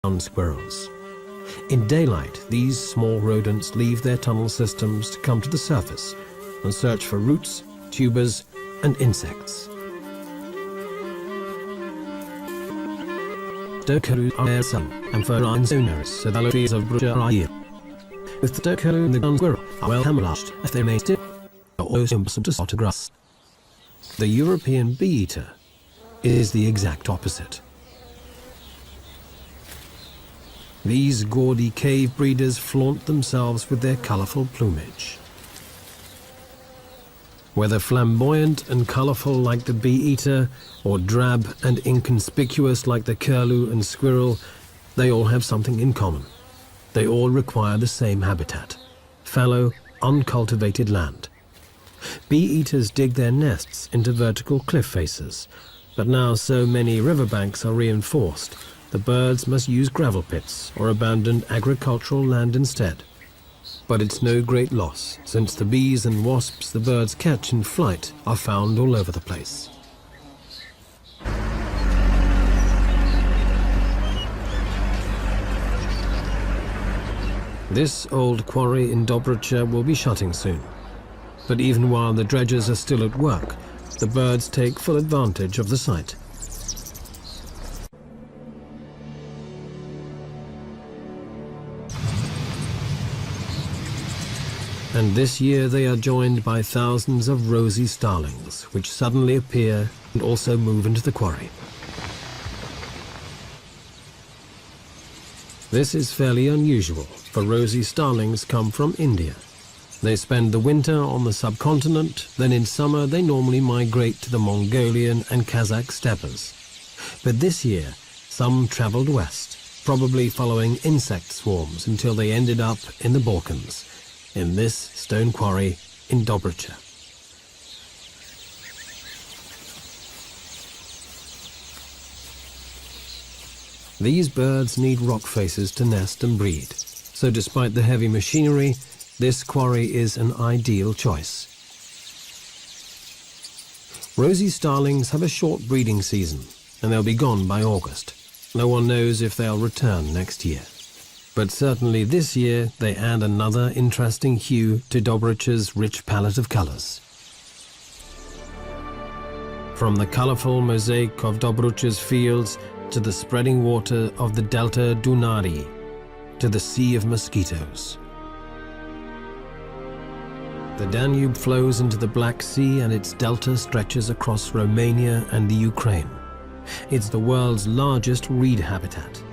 ground squirrels. In daylight, these small rodents leave their tunnel systems to come to the surface and search for roots, tubers, and insects. Stokerus are some, and for sonaris, so the trees of Bruja. With the Stokerus and the ground squirrel are well camouflaged if they may still, or also impossible to spot grass. The European bee-eater is the exact opposite. These gaudy cave breeders flaunt themselves with their colorful plumage. Whether flamboyant and colorful like the bee-eater, or drab and inconspicuous like the curlew and squirrel, they all have something in common. They all require the same habitat: fallow, uncultivated land. Bee-eaters dig their nests into vertical cliff faces, but now so many riverbanks are reinforced, the birds must use gravel pits or abandoned agricultural land instead. But it's no great loss, since the bees and wasps the birds catch in flight are found all over the place. This old quarry in Dobrucha will be shutting soon. But even while the dredgers are still at work, the birds take full advantage of the site. And this year they are joined by thousands of rosy starlings, which suddenly appear and also move into the quarry. This is fairly unusual, for rosy starlings come from India. They spend the winter on the subcontinent, then in summer they normally migrate to the Mongolian and Kazakh steppes. But this year, some traveled west, probably following insect swarms until they ended up in the Balkans, in this stone quarry in Dobrucha. These birds need rock faces to nest and breed, so despite the heavy machinery, this quarry is an ideal choice. Rosy starlings have a short breeding season, and they'll be gone by August. No one knows if they'll return next year. But certainly this year they add another interesting hue to Dobrucha's rich palette of colors. From the colorful mosaic of Dobrucha's fields to the spreading water of the Delta Dunari, to the Sea of Mosquitoes. The Danube flows into the Black Sea and its delta stretches across Romania and the Ukraine. It's the world's largest reed habitat.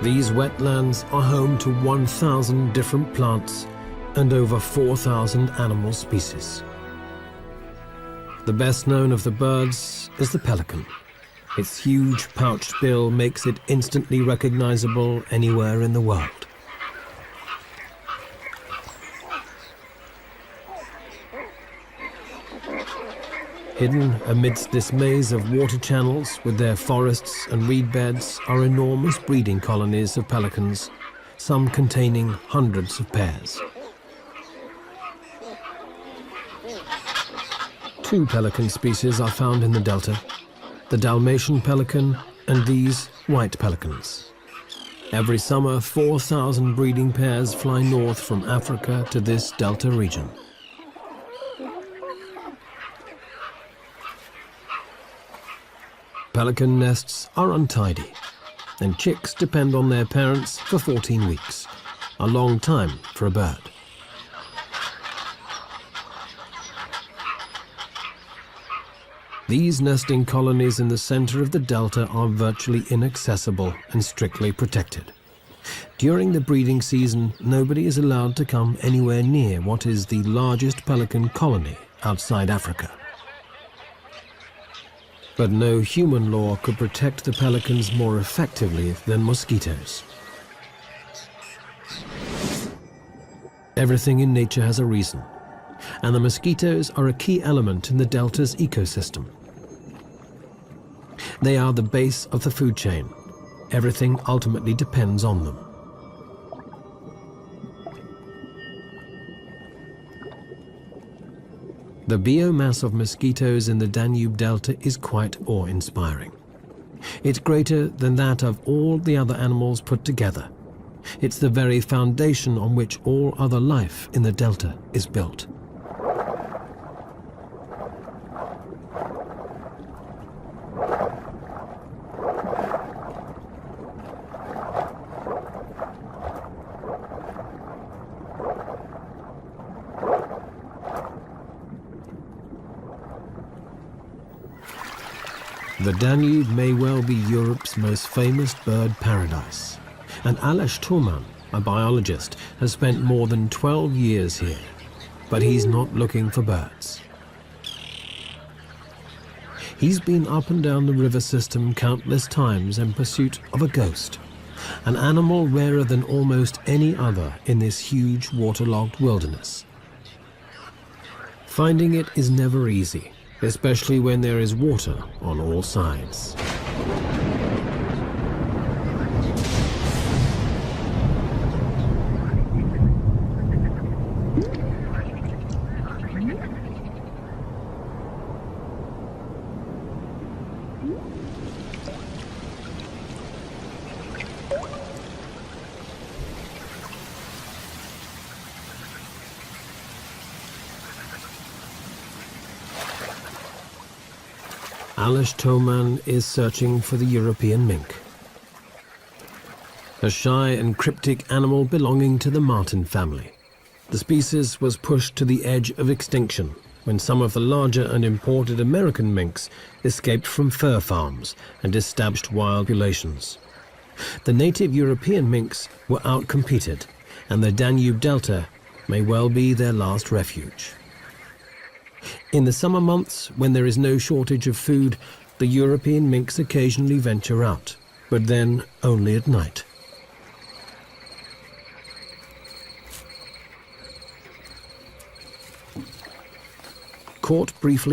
These wetlands are home to 1,000 different plants and over 4,000 animal species. The best known of the birds is the pelican. Its huge pouched bill makes it instantly recognizable anywhere in the world. Hidden amidst this maze of water channels with their forests and reed beds are enormous breeding colonies of pelicans, some containing hundreds of pairs. Two pelican species are found in the delta, the Dalmatian pelican and these white pelicans. Every summer, 4,000 breeding pairs fly north from Africa to this delta region. Pelican nests are untidy, and chicks depend on their parents for 14 weeks, a long time for a bird. These nesting colonies in the center of the delta are virtually inaccessible and strictly protected. During the breeding season, nobody is allowed to come anywhere near what is the largest pelican colony outside Africa. But no human law could protect the pelicans more effectively than mosquitoes. Everything in nature has a reason, and the mosquitoes are a key element in the delta's ecosystem. They are the base of the food chain. Everything ultimately depends on them. The biomass of mosquitoes in the Danube Delta is quite awe-inspiring. It's greater than that of all the other animals put together. It's the very foundation on which all other life in the delta is built. The Danube may well be Europe's most famous bird paradise, and Aleš Toman, a biologist, has spent more than 12 years here, but he's not looking for birds. He's been up and down the river system countless times in pursuit of a ghost, an animal rarer than almost any other in this huge waterlogged wilderness. Finding it is never easy, especially when there is water on all sides. Aleš Toman is searching for the European mink, a shy and cryptic animal belonging to the marten family. The species was pushed to the edge of extinction when some of the larger and imported American minks escaped from fur farms and established wild populations. The native European minks were outcompeted, and the Danube Delta may well be their last refuge. In the summer months, when there is no shortage of food, the European minks occasionally venture out, but then only at night. Caught briefly